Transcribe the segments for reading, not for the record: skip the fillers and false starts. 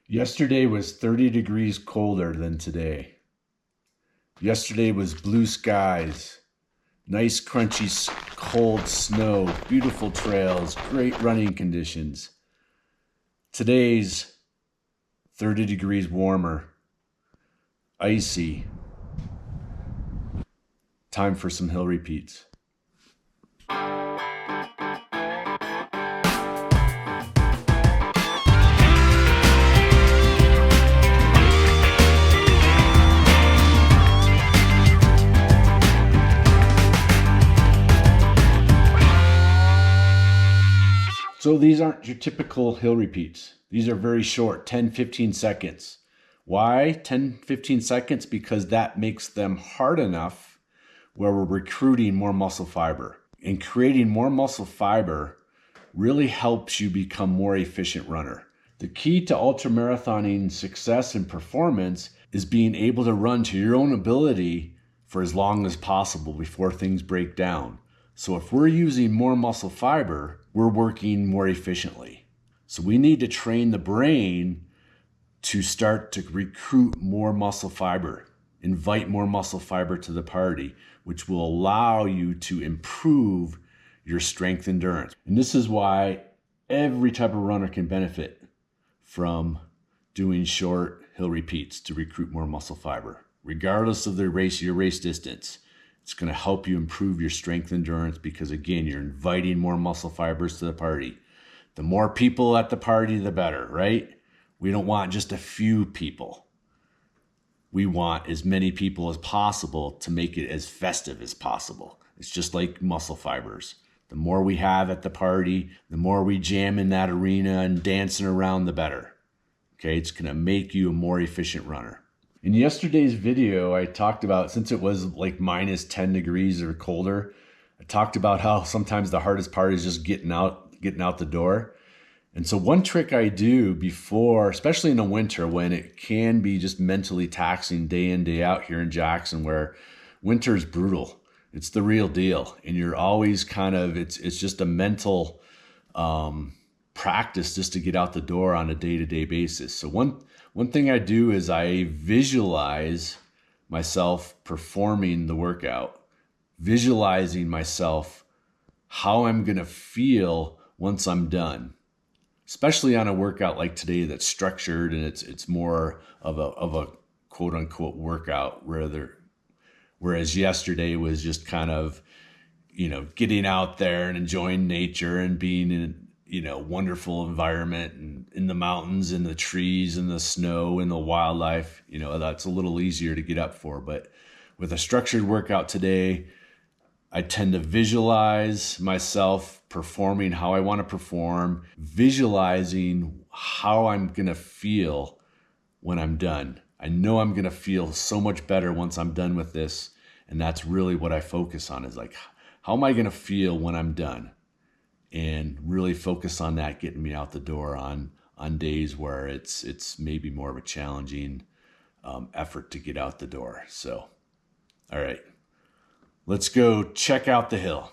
Yesterday was 30 degrees colder than today. Yesterday was blue skies, nice crunchy cold snow, beautiful trails, great running conditions. Today's 30 degrees warmer, icy. Time for some hill repeats. So these aren't your typical hill repeats. These are very short, 10, 15 seconds. Why 10, 15 seconds? Because that makes them hard enough where we're recruiting more muscle fiber. And creating more muscle fiber really helps you become a more efficient runner. The key to ultramarathoning success and performance is being able to run to your own ability for as long as possible before things break down. So if we're using more muscle fiber, we're working more efficiently. So we need to train the brain to start to recruit more muscle fiber, invite more muscle fiber to the party, which will allow you to improve your strength endurance. And this is why every type of runner can benefit from doing short hill repeats to recruit more muscle fiber, regardless of your race distance. It's going to help you improve your strength endurance because, again, you're inviting more muscle fibers to the party. The more people at the party, the better, right? We don't want just a few people. We want as many people as possible to make it as festive as possible. It's just like muscle fibers. The more we have at the party, the more we jam in that arena and dancing around, the better. Okay, it's going to make you a more efficient runner. In yesterday's video, I talked about, since it was like minus 10 degrees or colder, I talked about how sometimes the hardest part is just getting out the door. And so one trick I do before, especially in the winter when it can be just mentally taxing day in, day out here in Jackson, where winter is brutal. It's the real deal. And you're always kind of, it's just a mental practice just to get out the door on a day-to-day basis. So one thing I do is I visualize myself performing the workout, visualizing myself how I'm going to feel once I'm done, especially on a workout like today that's structured and it's more of a quote unquote workout, whereas yesterday was just kind of, getting out there and enjoying nature and being in wonderful environment and in the mountains and the trees and the snow and the wildlife. That's a little easier to get up for. But with a structured workout today, I tend to visualize myself performing how I want to perform, visualizing how I'm going to feel when I'm done. I know I'm going to feel so much better once I'm done with this. And that's really what I focus on, is like, how am I going to feel when I'm done? And really focus on that, getting me out the door on days where it's maybe more of a challenging effort to get out the door. So, all right, let's go check out the hill.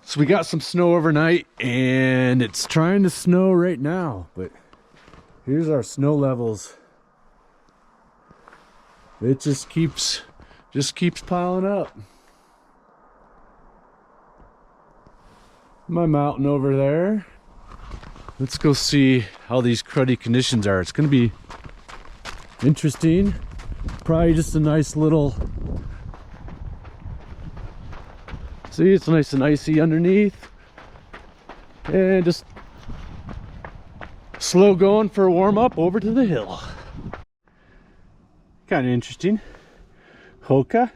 So we got some snow overnight and it's trying to snow right now, but here's our snow levels. It just keeps piling up. My mountain over there. Let's go see how these cruddy conditions are. It's gonna be interesting. Probably just a nice little, see, it's nice and icy underneath. And just slow going for a warm up over to the hill. Kind of interesting. Hoka,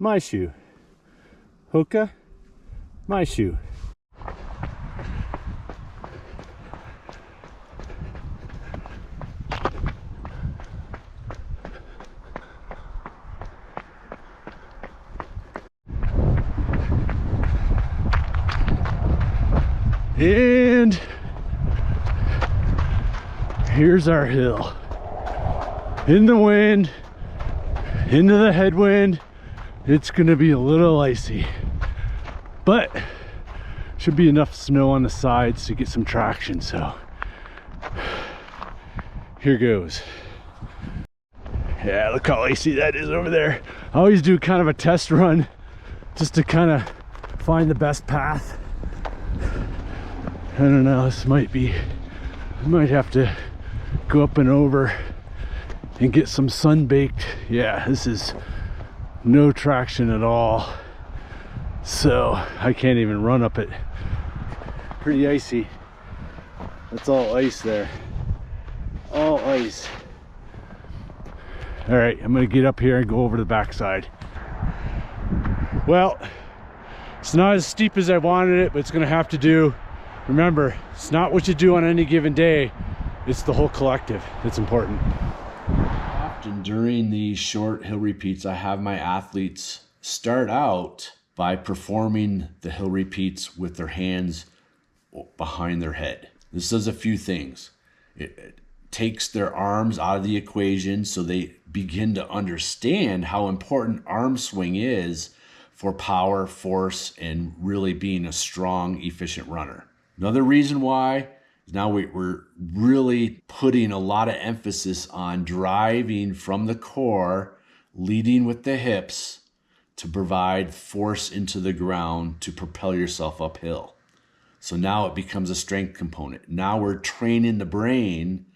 my shoe. Hoka, my shoe. And here's our hill. In the wind, into the headwind, it's gonna be a little icy. but should be enough snow on the sides to get some traction. So here goes. Yeah, look how icy that is over there. I always do kind of a test run just to kind of find the best path. I don't know, this might be, I might have to go up and over and get some sun baked. Yeah, this is no traction at all. So I can't even run up it. Pretty icy. That's all ice there. All ice. All right, I'm gonna get up here and go over to the backside. Well, it's not as steep as I wanted it, but it's gonna have to do. Remember, it's not what you do on any given day, it's the whole collective that's important. Often during these short hill repeats, I have my athletes start out by performing the hill repeats with their hands behind their head. This does a few things. It takes their arms out of the equation so they begin to understand how important arm swing is for power, force, and really being a strong, efficient runner. Another reason why is now we're really putting a lot of emphasis on driving from the core, leading with the hips to provide force into the ground to propel yourself uphill. So now it becomes a strength component. Now we're training the brain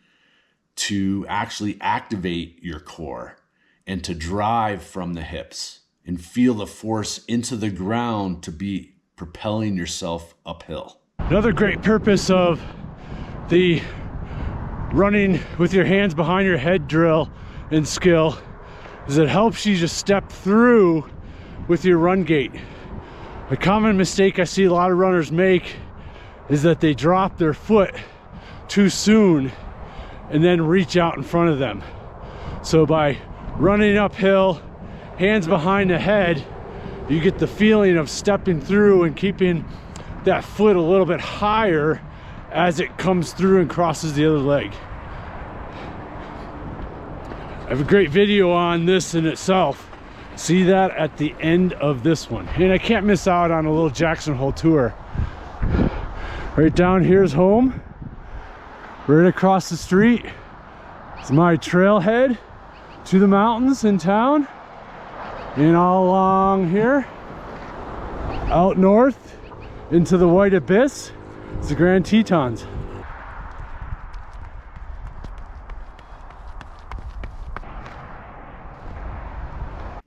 to actually activate your core and to drive from the hips and feel the force into the ground to be propelling yourself uphill. Another great purpose of the running with your hands behind your head drill and skill is it helps you just step through with your run gait. A common mistake I see a lot of runners make is that they drop their foot too soon and then reach out in front of them. So by running uphill, hands behind the head, you get the feeling of stepping through and keeping that foot a little bit higher as it comes through and crosses the other leg. I have a great video on this in itself. See that at the end of this one. And I can't miss out on a little Jackson Hole tour. Right down here's home. Right across the street is my trailhead to the mountains in town. And all along here, out north into the White Abyss, it's the Grand Tetons.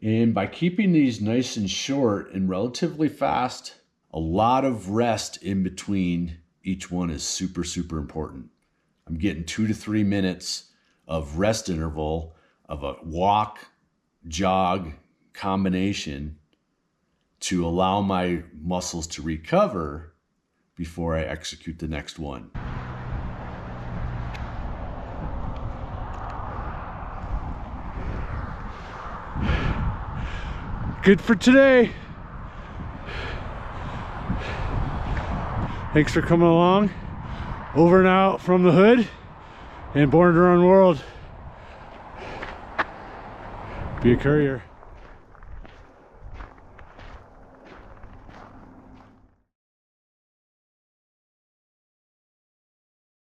And by keeping these nice and short and relatively fast, a lot of rest in between each one is super, super important. I'm getting 2 to 3 minutes of rest interval of a walk, jog combination to allow my muscles to recover before I execute the next one. Good for today. Thanks for coming along. Over and out from the hood and Born to Run World. Be a courier.